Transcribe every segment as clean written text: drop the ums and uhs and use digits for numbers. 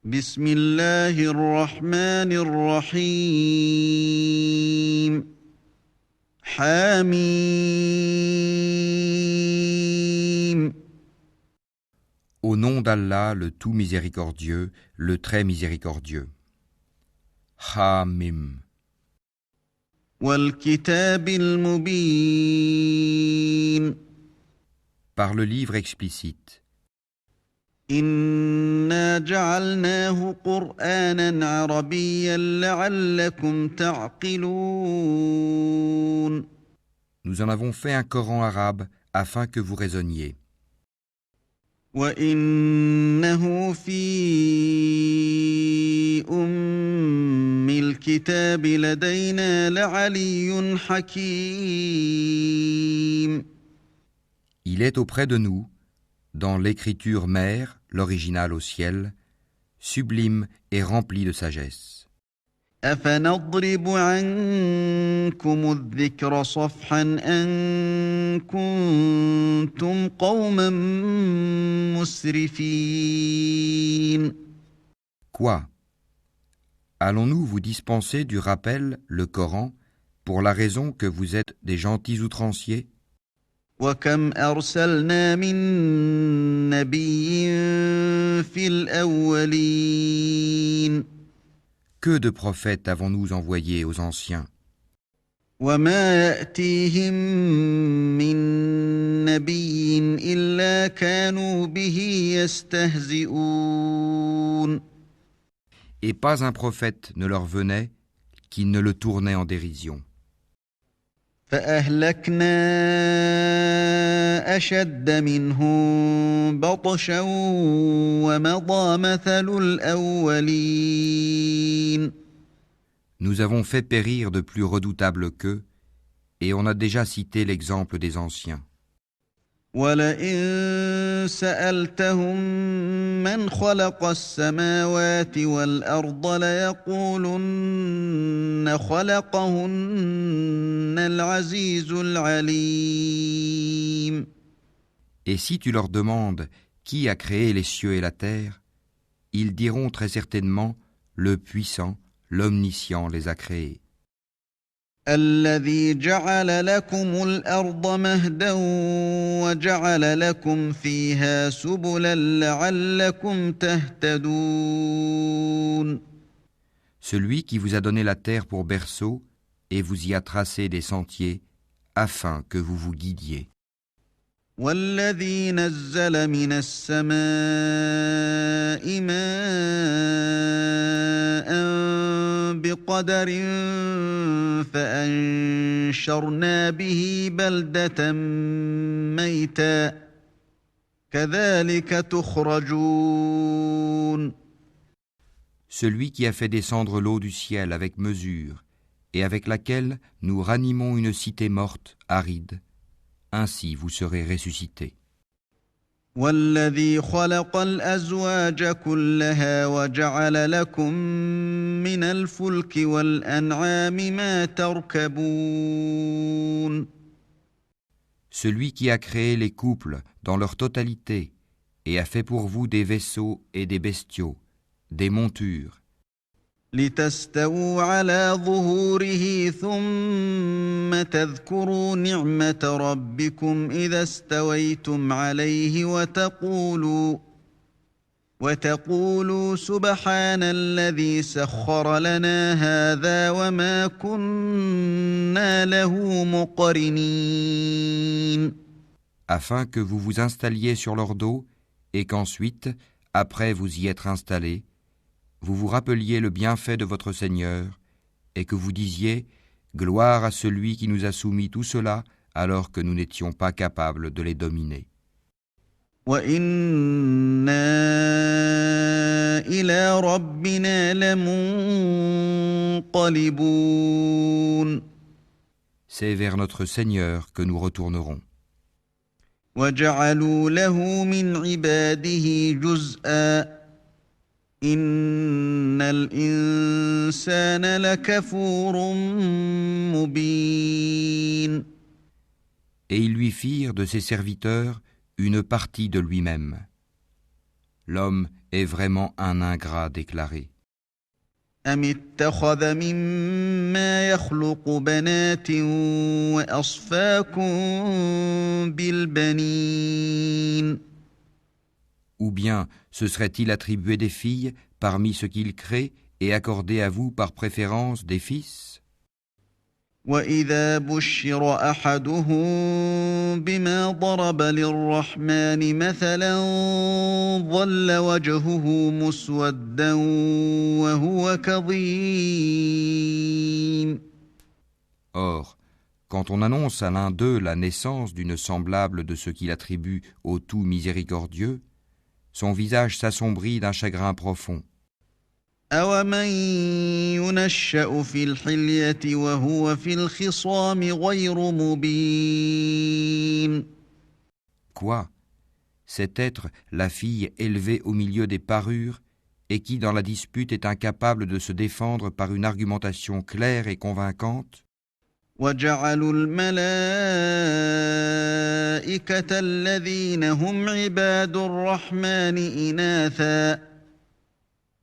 بسم الله الرحمن الرحيم حميم. Au nom d'Allah, le tout miséricordieux, le très miséricordieux. Hamim. والكتاب المبين Par le livre explicite. إنا جعلناه قرآنا عربيا لعلكم تعقلون. Nous en avons fait un Coran arabe afin que vous raisonniez. وإنه في أم الكتاب لدينا لعلي حكيم. Il est auprès de nous, dans l'écriture mère, l'original au ciel, sublime et rempli de sagesse. أفنضرب عنكم الذكر صفحا أن كنتم قوما مسرفين. Quoi? Allons-nous vous dispenser du rappel, le Coran, pour la raison que vous êtes des gentils outranciers? وكم أرسلنا من نبي في الأولين. Que de prophètes avons-nous envoyés aux anciens? وما يأتيهم من نبي إلا كانوا به يستهزئون. Et pas un prophète ne leur venait qui ne le tournait en dérision. فأهلكنا أشد منهم بطشا ومضى مثل الأولين. Nous avons fait périr de plus redoutables qu'eux, et on a déjà cité l'exemple des anciens. ولئن سألتهم من خلق السماوات والأرض ليقولن خلقهن العزيز العليم. Et si tu leur demandes qui a créé les cieux et la terre, ils diront très certainement le puissant, l'omniscient les a créés. الذي جعل لكم الأرض مهدا وجعل لكم فيها سبلا لعلكم تهتدون. Celui qui vous a donné la terre pour berceau et vous y a tracé des sentiers afin que vous vous guidiez. والذي نزل من السماء ماء بقدر فأنشرنا به بلدة ميتا كذلك تخرجون. Celui qui a fait descendre l'eau du ciel avec mesure et avec laquelle nous ranimons une cité morte, aride, ainsi vous serez ressuscités. والذي خلق الأزواج كلها وجعل لكم من الفلك والأنعام ما تركبون. Celui qui a créé les couples dans leur totalité et a fait pour vous des vaisseaux et des bestiaux, des montures, لتستووا على ظهوره ثم تذكروا نعمة ربكم إذا استويتم عليه وتقولوا سبحان الذي سخر لنا هذا وما كنا له مقرنين. afin que vous vous installiez sur leur dos et qu'ensuite, après vous y être installés, vous vous rappeliez le bienfait de votre Seigneur et que vous disiez « Gloire à celui qui nous a soumis tout cela alors que nous n'étions pas capables de les dominer. » وَإِنَّا إِلَى رَبِّنَا لَمُنقَلِبُونَ. C'est vers notre Seigneur que nous retournerons. وَجَعَلُوا لَهُ مِنْ عِبَادِهِ جُزْءًا إِنَّ الْإِنسَانَ لَكَفُورٌ مُبِينٌ. Et ils lui firent de ses serviteurs une partie de lui-même. L'homme est vraiment un ingrat déclaré. أم اتخذ مما يخلق بنات وأصفاكم بالبنين Ou bien se serait-il attribué des filles parmi ce qu'il crée et accordé à vous par préférence des fils? وإذا بشر أحدهم بما ضرب للرحمن مثلا ظل وجهه مسودا وهو كظيم Or, quand on annonce à l'un d'eux la naissance d'une semblable de ce qu'il attribue au tout miséricordieux, son visage s'assombrit d'un chagrin profond. أومن ينشأ في الحلية وهو في الخصام غير مبين Quoi? Cet être, la fille élevée au milieu des parures, et qui dans la dispute est incapable de se défendre par une argumentation claire et convaincante? وجعلوا الملائكة الذين هم عباد الرحمن إناثا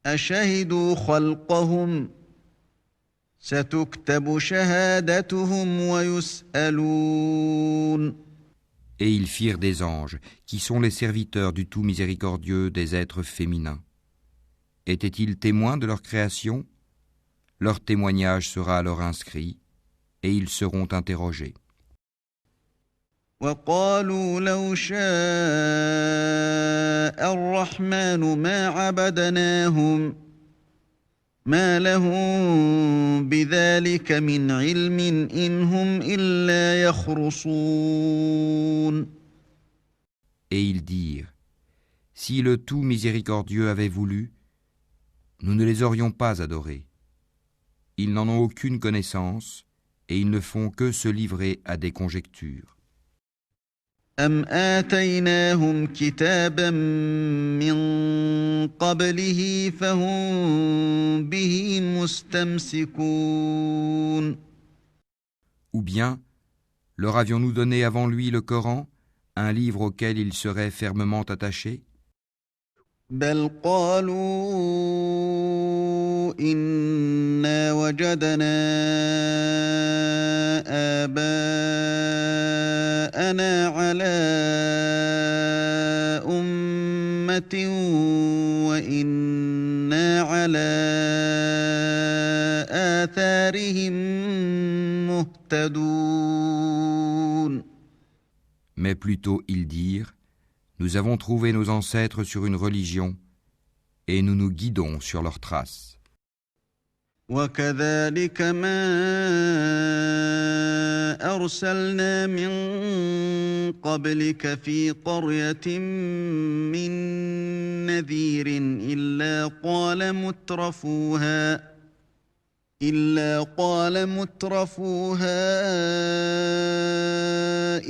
أشهدوا خلقهم ستكتب شهادتهم ويسألون Et ils firent des anges, qui sont les serviteurs du tout miséricordieux des êtres féminins. Étaient-ils témoins de leur création? Leur témoignage sera alors inscrit, et ils seront interrogés. وقالوا لو شاء الرحمن ما عبدناهم ما لهم بذلك من علم إن هم إلا يخرصون Et ils dirent, si le tout miséricordieux avait voulu, nous ne les aurions pas adorés. Ils n'en ont aucune connaissance, et ils ne font que se livrer à des conjectures. أم آتيناهم كتابا من قبله فهم به مستمسكون Ou bien, leur avions-nous donné avant lui le Coran, un livre auquel ils seraient fermement attachés? بل قالوا إنا وجدنا آباءنا على أمة وإنا على آثارهم مهتدون Mais plutôt ils dirent, nous avons trouvé nos ancêtres sur une religion, et nous nous guidons sur leurs traces. وكذلك ما أرسلنا من قبلك في قرية من نذير إلا قال مترفوها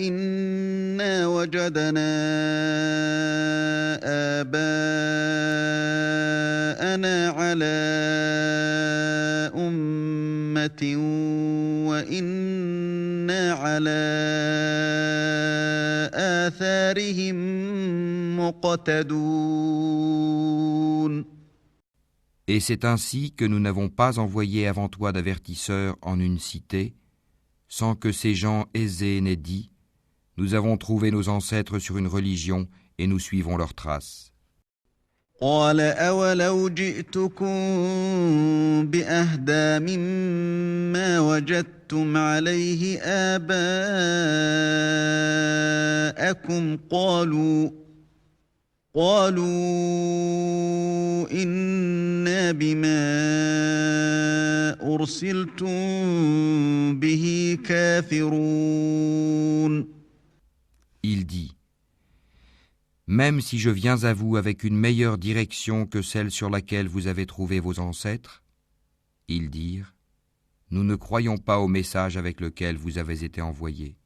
إنا وجدنا آباءنا على أمة وإنا على آثارهم مقتدون Et c'est ainsi que nous n'avons pas envoyé avant toi d'avertisseurs en une cité, sans que ces gens aisés n'aient dit, nous avons trouvé nos ancêtres sur une religion et nous suivons leurs traces. قال أولو جئتكم بأهدى مما وجدتم عليه آباءكم قالوا إنا بما أرسلتم به كافرون Il dit, même si je viens à vous avec une meilleure direction que celle sur laquelle vous avez trouvé vos ancêtres, ils dirent, nous ne croyons pas au message avec lequel vous avez été envoyés.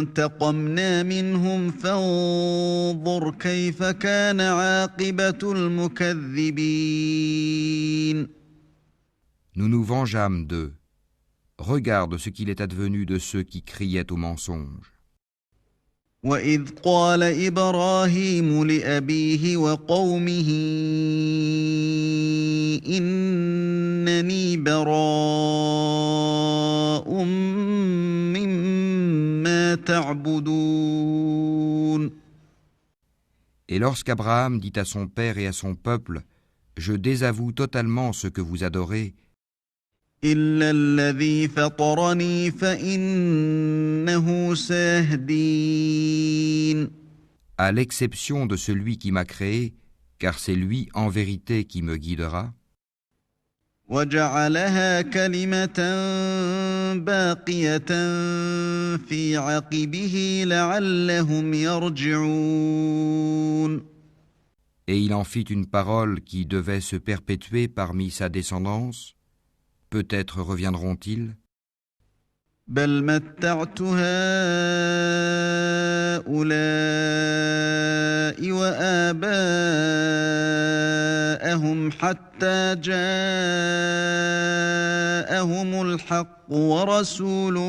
فانتقمنا منهم فانظر كيف كان عاقبة المكذبين Nous nous vengeâmes d'eux. Regarde ce qu'il est advenu de ceux qui criaient au mensonge. وإذ قال إبراهيم لأبيه وقومه إنني براء مما تعبدون. Et lorsqu'Abraham dit à son père et à son peuple, « Je désavoue totalement ce que vous adorez, إلا الذي فطرني فإنه سيهدين. à l'exception de celui qui m'a créé, car c'est lui en vérité qui me guidera. » وجعلها كلمة باقية في عقبه لعلهم يرجعون. Et il en fit une parole qui devait se perpétuer parmi sa descendance. Peut-être reviendront-ils. بل متعت هؤلاء وآباءهم حتى جاءهم الحق ورسول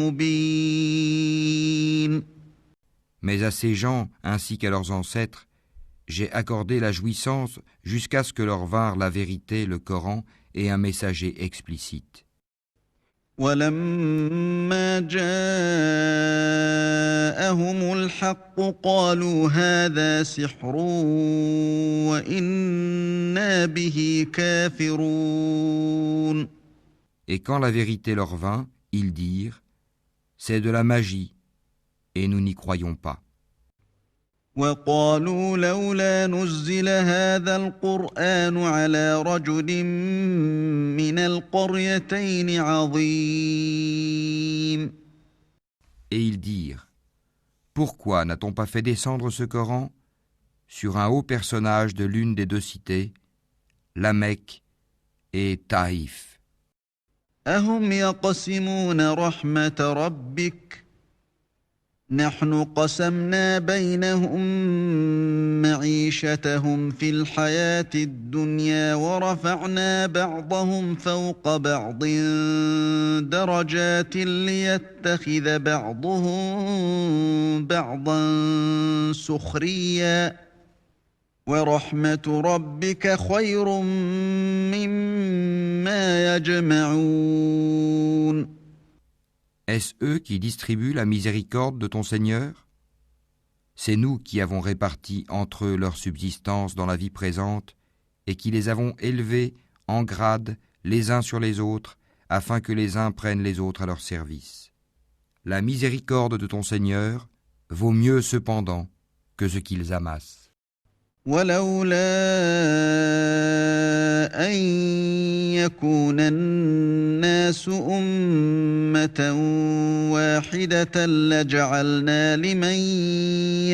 مبين. Mais à ces gens, ainsi qu'à leurs ancêtres, j'ai accordé la jouissance jusqu'à ce que leur vinrent la vérité, le Coran, et un messager explicite. ولما جاءهم الحق قالوا هذا سحر وإنا به كافرون. Et quand la vérité leur vint, ils dirent, « C'est de la magie, et nous n'y croyons pas. » وقالوا لولا نزل هذا القرآن على رجل من القريتين عظيم. Et ils dirent, « Pourquoi n'a-t-on pas fait descendre ce Coran sur un haut personnage de l'une des deux cités, la Mecque et Taïf? أهم يقسمون رحمة ربك نحن قسمنا بينهم معيشتهم في الحياة الدنيا ورفعنا بعضهم فوق بعض درجات ليتخذ بعضهم بعضا سخريا ورحمة ربك خير مما يجمعون. Est-ce eux qui distribuent la miséricorde de ton Seigneur? C'est nous qui avons réparti entre eux leur subsistance dans la vie présente et qui les avons élevés en grade les uns sur les autres afin que les uns prennent les autres à leur service. La miséricorde de ton Seigneur vaut mieux cependant que ce qu'ils amassent. ولولا أن يكون الناس أمة واحدة لجعلنا لمن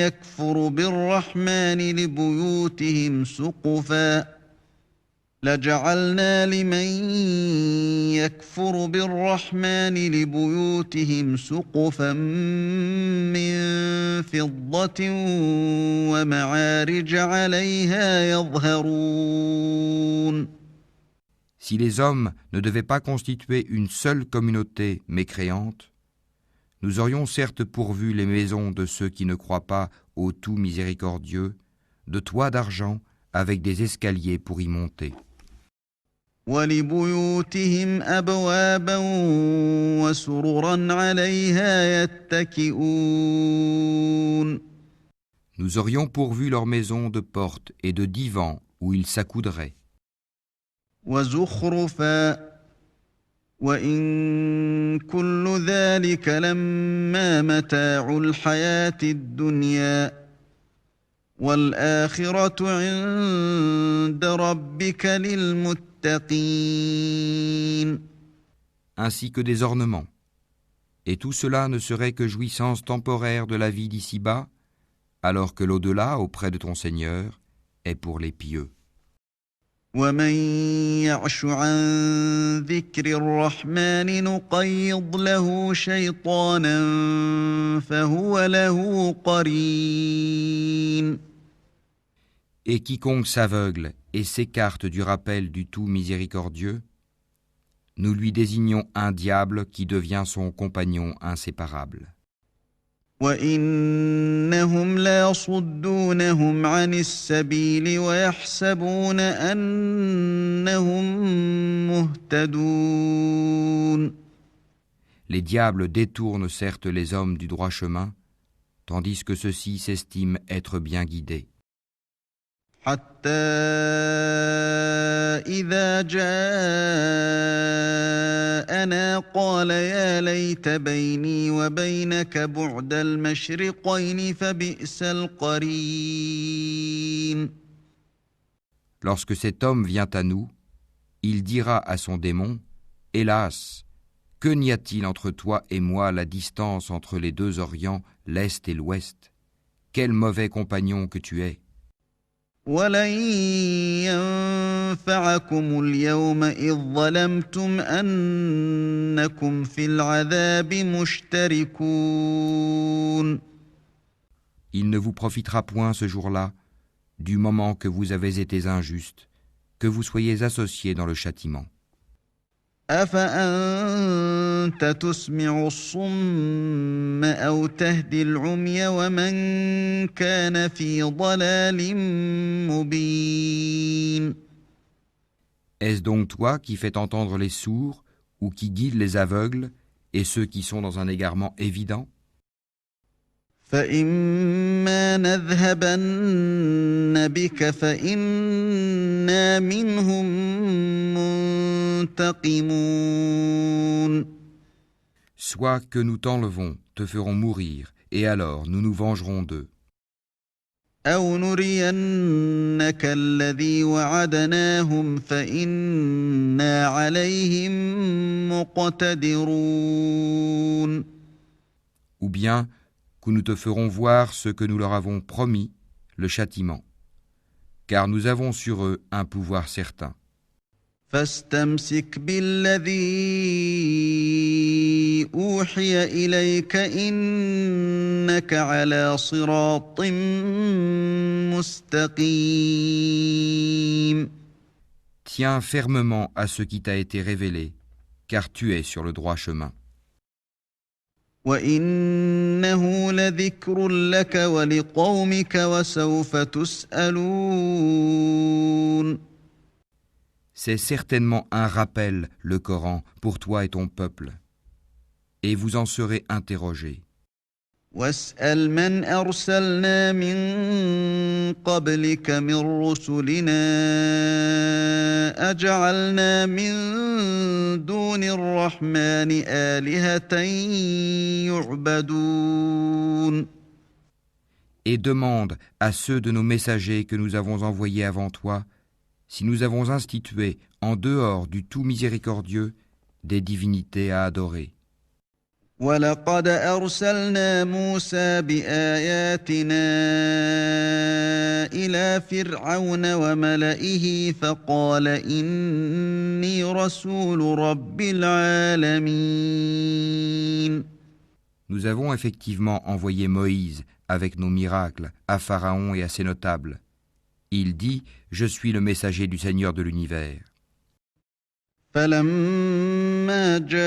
يكفر بالرحمن لبيوتهم سقفا من فضة ومعارج عليها يظهرون. Si les hommes ne devaient pas constituer une seule communauté mécréante, nous aurions certes pourvu les maisons de ceux qui ne croient pas au tout miséricordieux, de toits d'argent avec des escaliers pour y monter. وَلِبُيُوتِهِمْ أَبْوَابًا وَسُرُرًا عَلَيْهَا يَتَّكِئُونَ. Nous aurions pourvu leurs maisons de portes et de divans où ils s'accoudraient. وَزُخْرُفًا وَإِن كُلُّ ذَلِكَ لَمَّا مَتَاعُ الْحَيَاةِ الدُّنْيَا وَالْآخِرَةُ عِندَ رَبِّكَ لِلْمُتَّقِينَ. Ainsi que des ornements. Et tout cela ne serait que jouissance temporaire de la vie d'ici-bas, alors que l'au-delà, auprès de ton Seigneur, est pour les pieux. وَمَن يَعْشُ عَن ذِكْرِ الرَّحْمَنِ نُقَيِّضْ لَهُ شَيْطَانًا فَهُوَ لَهُ قَرِينٌ. Et quiconque s'aveugle et s'écarte du rappel du tout miséricordieux, nous lui désignons un diable qui devient son compagnon inséparable. وإنهم ليصدونهم عن السبيل ويحسبون أنهم مهتدون. Les diables détournent certes les hommes du droit chemin, tandis que ceux-ci s'estiment être bien guidés. حتى إذا جاءنا قال يا ليت بيني وبينك بعد المشرقين فبئس القرين. Lorsque cet homme vient à nous, il dira à son démon, « Hélas, que n'y a-t-il entre toi et moi la distance entre les deux orients, l'Est et l'Ouest? Quel mauvais compagnon que tu es !» ولن ينفعكم اليوم إذ ظلمتم أنكم في العذاب مشتركون. Il ne vous profitera point ce jour-là, du moment que vous avez été injustes, que vous soyez associés dans le châtiment. أفأنت تسمع الصم أو تهدي العمي ومن كان في ضلال مبين. Est-ce donc toi qui fais entendre les sourds ou qui guides les aveugles et ceux qui sont dans un égarement évident? فإما نذهبن بك فإنا منهم منتقمون. Soit que nous t'enlevons, te ferons mourir, et alors nous nous vengerons d'eux. أو نرينك الذي وعدناهم فإنا عليهم مقتدرون. Ou bien que nous te ferons voir ce que nous leur avons promis, le châtiment, car nous avons sur eux un pouvoir certain. فاستمسك بالذي أوحي إليك إنك على صراط مستقيم. Tiens fermement à ce qui t'a été révélé, car tu es sur le droit chemin. وإنه لذكر لك ولقومك وسوف تسألون. C'est certainement un rappel, le Coran, pour toi et ton peuple, et vous en serez interrogés. واسأل من أرسلنا من قبلك من رسلنا أجعلنا من دون الرحمن آلهة يعبدون. Et demande à ceux de nos messagers que nous avons envoyés avant toi, si nous avons institué, en dehors du tout miséricordieux, des divinités à adorer. ولقد أرسلنا موسى بآياتنا إلى فرعون وملئه فقال إني رسول رب العالمين. Nous avons effectivement envoyé Moïse avec nos miracles à Pharaon et à ses notables. Il dit, je suis le messager du Seigneur de l'univers. فلما جاءهم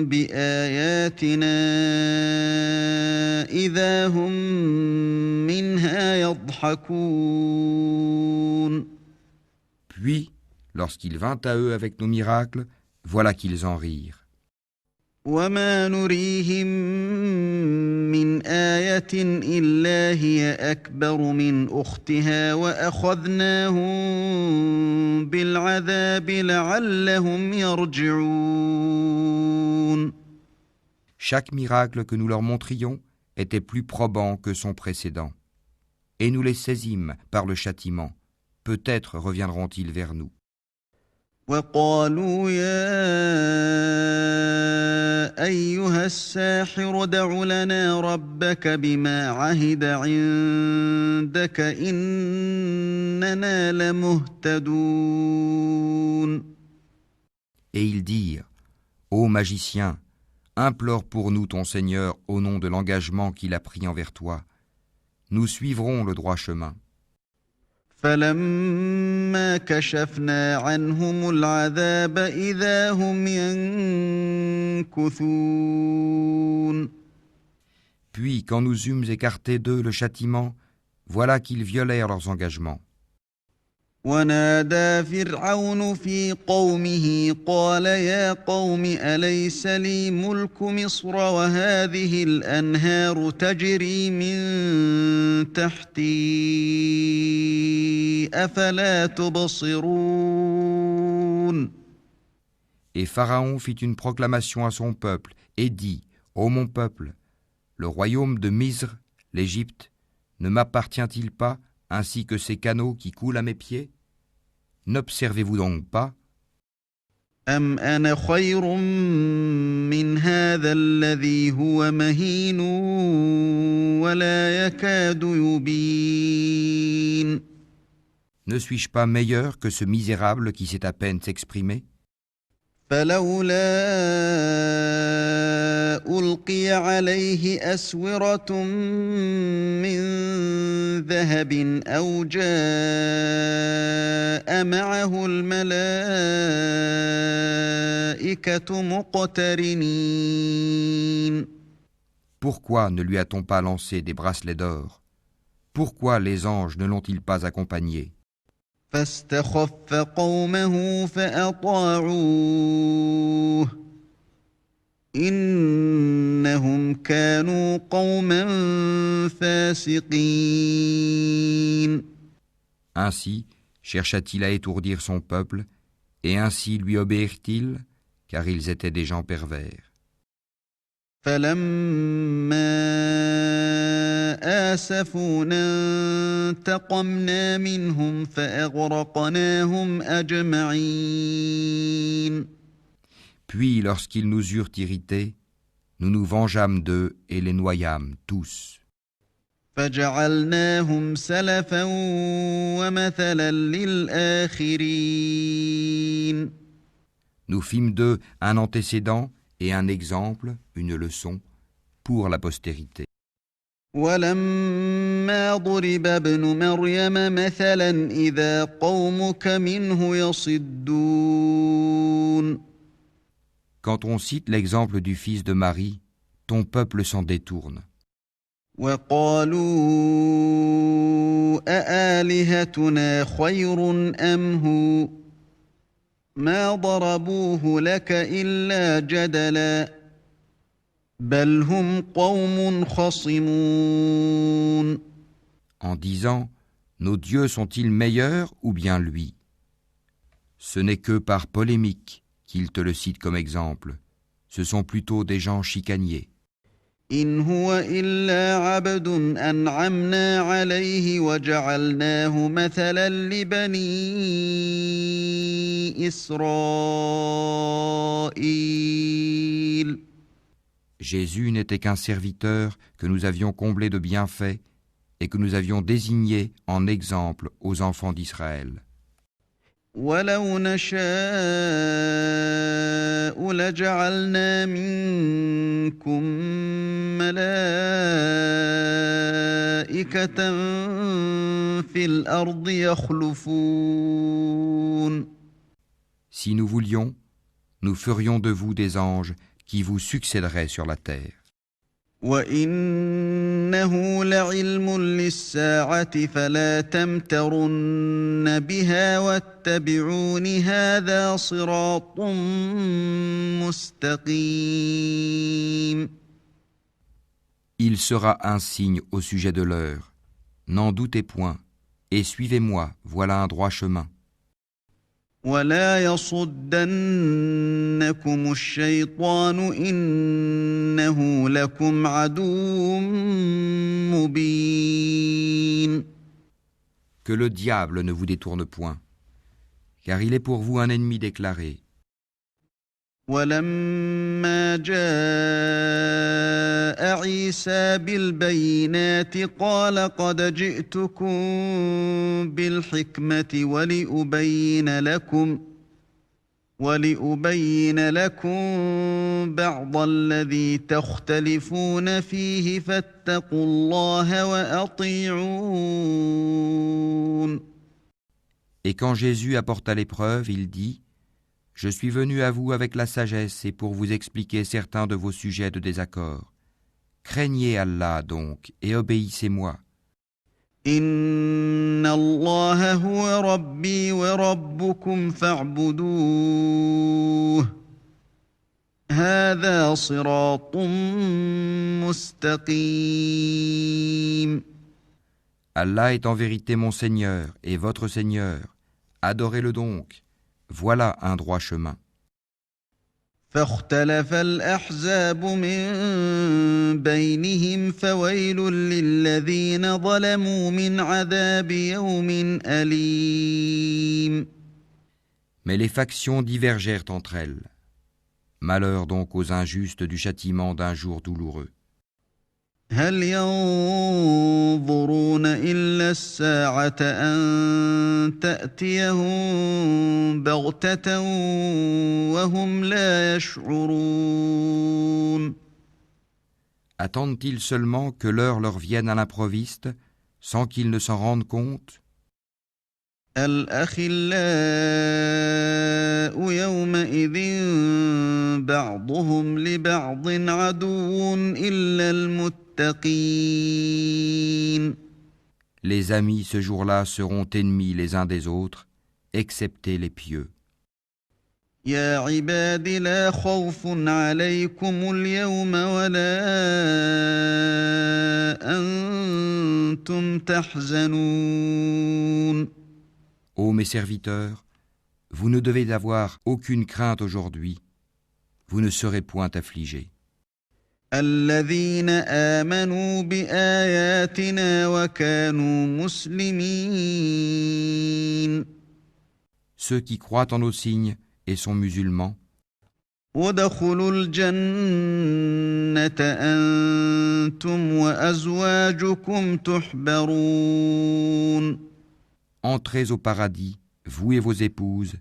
بآياتنا إذا هم منها يضحكون. Puis, lorsqu'il vint à eux avec nos miracles, voilà qu'ils en rirent. وما نريهم من آية إلا هي أكبر من أختها وأخذناهم بالعذاب لعلهم يرجعون. Chaque miracle que nous leur montrions était plus probant que son précédent. Et nous les saisîmes par le châtiment. Peut-être reviendront-ils vers nous. وقالوا يا أيها الساحر ادع لنا ربك بما عهد عندك إننا لمهتدون. Et ils dirent, ô magicien, implore pour nous ton Seigneur au nom de l'engagement qu'il a pris envers toi. Nous suivrons le droit chemin. فلما كشفنا عنهم العذاب إذا هم ينكثون. Puis, quand nous eûmes écarté d'eux le châtiment, voilà qu'ils violèrent leurs engagements. ونادى فرعون في قومه قال يا قوم أليس لي ملك مصر وهذه الأنهار تجري من تحتي أفلا تبصرون. Et Pharaon fit une proclamation à son peuple et dit, ô mon peuple, le royaume de Misr, l'Égypte, ne m'appartient-il pas, ainsi que ces canaux qui coulent à mes pieds? N'observez-vous donc pas? أم أنا خير من هذا الذي هو مهين ولا يكاد يبين. Ne suis-je pas meilleur que ce misérable qui sait à peine s'exprimer? فلولا ألقي عليه أسورة من ذهب أو جاء معه الملائكة مقترنين. Pourquoi ne lui a-t-on pas lancé des bracelets d'or? Pourquoi les anges ne l'ont-ils pas accompagné? فاستخف قومه فأطاعوه إنهم كانوا قوما فاسقين. Ainsi chercha-t-il à étourdir son peuple, et ainsi lui obéirent-ils, car ils étaient des gens pervers. فلما آسفونا انتقمنا منهم فأغرقناهم أجمعين. Puis, lorsqu'ils nous eurent irrités, nous nous vengeâmes d'eux et les noyâmes tous. فجعلناهم سلفا ومثلا للآخرين. Nous fîmes d'eux un antécédent et un exemple, une leçon, pour la postérité. ولما ضرب ابن مريم مثلا إذا قومك منه يصدون. Quand on cite l'exemple du fils de Marie, ton peuple s'en détourne. وقالوا أآلهتنا خير أم هو ما ضربوه لك إلا جدلا بل هم قوم خصمون. En disant, nos dieux sont-ils meilleurs ou bien lui? Ce n'est que par polémique qu'ils te le citent comme exemple. Ce sont plutôt des gens chicaniers. إن هو إلا عبد أنعمنا عليه وجعلناه مثلا لبني إسرائيل. Jésus n'était qu'un serviteur que nous avions comblé de bienfaits et que nous avions désigné en exemple aux enfants d'Israël. ولو نشاء لجعلنا منكم ملائكة في الأرض يخلفون. Si nous voulions, nous ferions de vous des anges qui vous succéderaient sur la terre. وَإِنَّهُ لَعِلْمٌ لِلسَّاعَةِ فَلَا تَمْتَرُنَّ بِهَا وَاتَّبِعُونِ هَذَا صِرَاطٌ مُسْتَقِيمٌ. Il sera un signe au sujet de l'heure. N'en doutez point, et suivez-moi, voilà un droit chemin. وَلَا يَصُدَّنَّكُمُ الشَّيْطَانُ إِنَّهُ لَكُمْ عَدُوٌّ مُّبِينٌ. Que le diable ne vous détourne point, car il est pour vous un ennemi déclaré. ولما جاء عيسى بالبينات قال قد جئتكم بالحكمة ولأبين لكم بعض الذي تختلفون فيه فاتقوا الله وأطيعون. Et quand Jésus apporta l'épreuve, il dit : Je suis venu à vous avec la sagesse et pour vous expliquer certains de vos sujets de désaccord. Craignez Allah donc et obéissez-moi. Inna Allah huwa Rabbi wa Rabbukum fa'buduh. Hadha siratun mustaqim. Allah est en vérité mon Seigneur et votre Seigneur. Adorez-le donc. Voilà un droit chemin. فاختلف الأحزاب من بينهم فويل للذين ظلموا من عذاب يوم أليم. Mais les factions divergèrent entre elles. Malheur donc aux injustes du châtiment d'un jour douloureux. هل ينظرون إلا الساعة أن تأتيهم بغتة وهم لا يشعرون. Attendent-ils seulement que l'heure leur vienne à l'improviste, sans qu'ils ne s'en rendent compte ? الأخلاء يومئذ بعضهم لبعض عدو إلا المتقين. Les amis ce jour-là seront ennemis les uns des autres, excepté les pieux. يا عباد لا خوف عليكم اليوم ولا أنتم تحزنون. Ô mes serviteurs, vous ne devez avoir aucune crainte aujourd'hui, vous ne serez point affligés. الذين آمنوا بآياتنا وكانوا مسلمين. Ceux qui croient en nos signes et sont musulmans, وادخلوا الجنة أنتم وأزواجكم تحبرون. entrez au paradis, vous et vos épouses,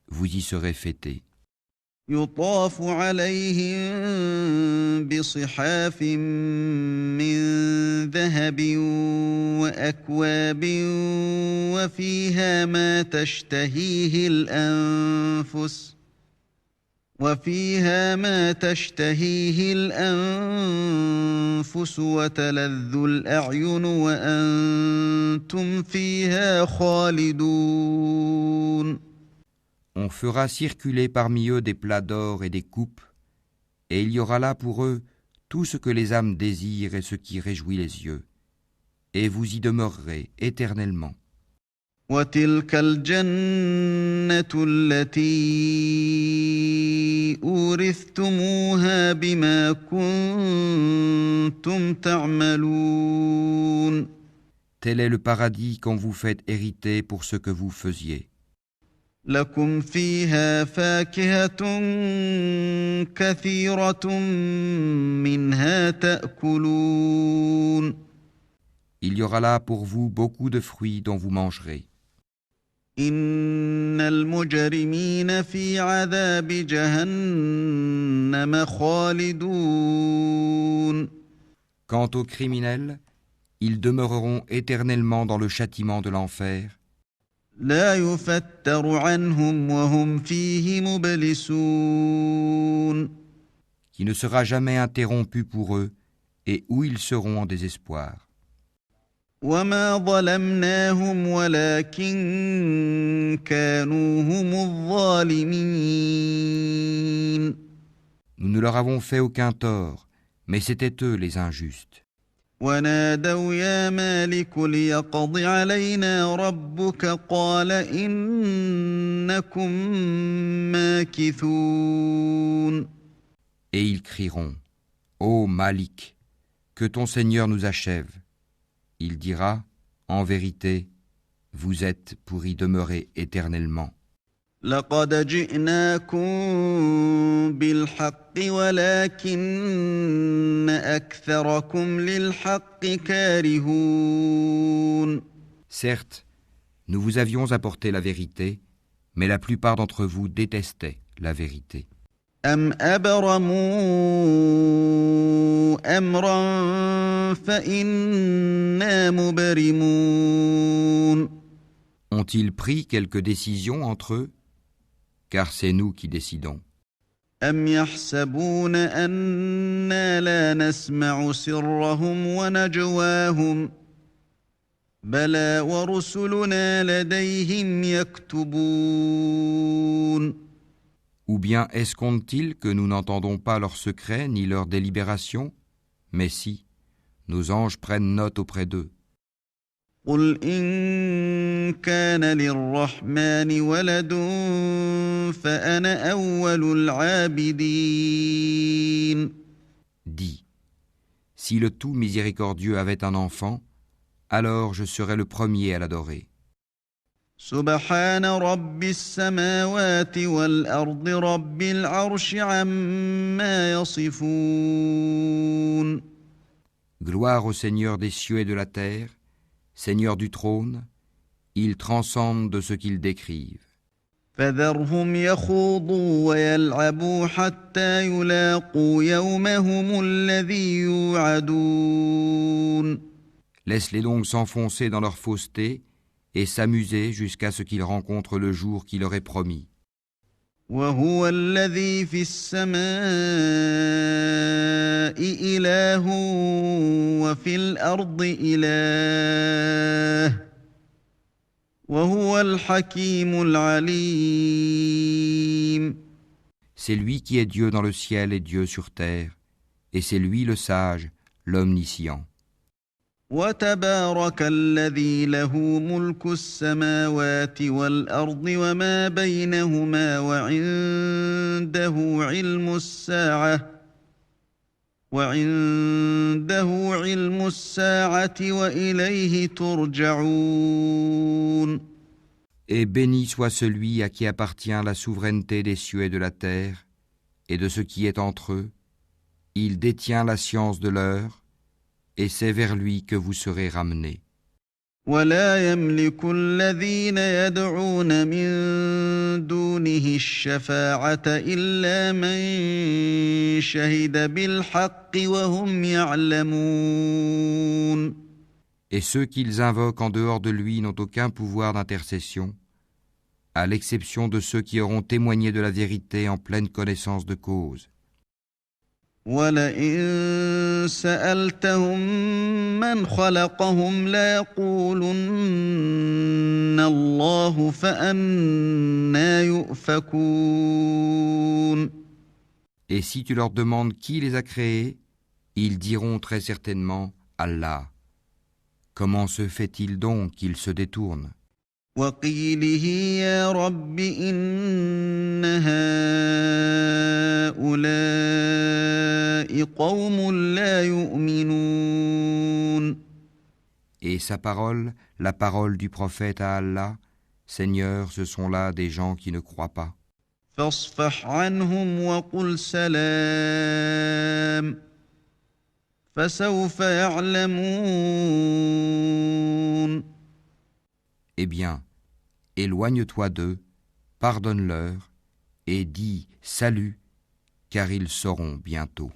vous y serez fêtés. يطاف عليهم بصحاف من ذهب وأكواب وفيها ما تشتهيه الأنفس وتلذ الأعين وأنتم فيها خالدون. On fera circuler parmi eux des plats d'or et des coupes, et il y aura là pour eux tout ce que les âmes désirent et ce qui réjouit les yeux, et vous y demeurerez éternellement. وتلك الجنة التي أورثتموها بما كنتم تعملون. Tel est le paradis qu'on vous fait hériter pour ce que vous faisiez. لكم فيها فاكهة كثيرة منها تأكلون. Il y aura là pour vous beaucoup de fruits dont vous mangerez. إن المجرمين في عذاب جهنم خالدون. Quant aux criminels, ils demeureront éternellement dans le châtiment de l'enfer, لا يفتر عنهم وهم فيه مبلسون. qui ne sera jamais interrompu pour eux et où ils seront en désespoir. وما ظلمناهم ولكن كانوا هم الظالمين. Nous ne leur avons fait aucun tort, mais c'étaient eux les injustes. ونادوا يا مالك ليقض علينا ربك قال إنكم ماكثون. Et ils crieront : Ô Malik, que ton Seigneur nous achève. Il dira : En vérité, vous êtes pour y demeurer éternellement. لقد جئناكم بالحق ولكن أكثركم للحق كارهون. Certes, nous vous avions apporté la vérité, mais la plupart d'entre vous détestaient la vérité. أم أبرموا أمرا فإنا مبرمون. Ont-ils Ont-ils pris quelque décision entre eux? Car c'est nous qui décidons. أم يحسبون أنا لا نسمع سرهم ونجواهم بلى ورسلنا لديهم يكتبون. Ou bien escomptent-ils que nous n'entendons pas leurs secrets ni leurs délibérations? Mais si, nos anges prennent note auprès d'eux. قل إن كان للرحمن ولد فأنا أول العابدين. Dis, si le tout miséricordieux avait un enfant, alors je serais le premier à l'adorer. سبحان رب السماوات والأرض رب العرش عما يصفون. Gloire au Seigneur des cieux et de la terre, Seigneur du trône, il transcende de ce qu'ils décrivent. فذرهم يخوضوا ويلعبوا حتى يلاقوا يومهم الذي يوعدون. Laisse-les donc s'enfoncer dans leur fausseté et s'amuser jusqu'à ce qu'ils rencontrent le jour qui leur est promis. وهو الذي في السماء إله وفي الأرض إله وهو الحكيم العليم. C'est lui qui est Dieu dans le ciel et Dieu sur terre, et c'est lui le sage, l'omniscient. وتبارك الذي له ملك السماوات والأرض وما بينهما وعنده علم الساعة وإليه ترجعون. Et béni soit celui à qui appartient la souveraineté des cieux et de la terre, et de ce qui est entre eux. Il détient la science de l'heure, et c'est vers lui que vous serez ramenés. ولا يملك الذين يدعون من دونه الشفاعة إلا من شهد بالحق وهم يعلمون. Et ceux qu'ils invoquent en dehors de lui n'ont aucun pouvoir d'intercession, à l'exception de ceux qui auront témoigné de la vérité en pleine connaissance de cause. وَلَئِن سَأَلْتَهُم مَّنْ خَلَقَهُمْ لَيَقُولُنَّ اللَّهُ فَأَنَّىٰ يُؤْفَكُونَ. Et si tu leur demandes qui les a créés, ils diront très certainement Allah. Comment se fait-il donc qu'ils se détournent? وَقِيلِهِ يَا رَبِّ إِنَّ هَٰؤُلَاءِ قَوْمٌ لَّا يُؤْمِنُونَ. Et sa parole, la parole du prophète à Allah, Seigneur, ce sont là des gens qui ne croient pas. فَاصْفَحْ عَنْهُمْ وَقُلْ سَلَامٌ فَسَوْفَ يَعْلَمُونَ. Eh bien, éloigne-toi d'eux, pardonne-leur, et dis « Salut », car ils sauront bientôt.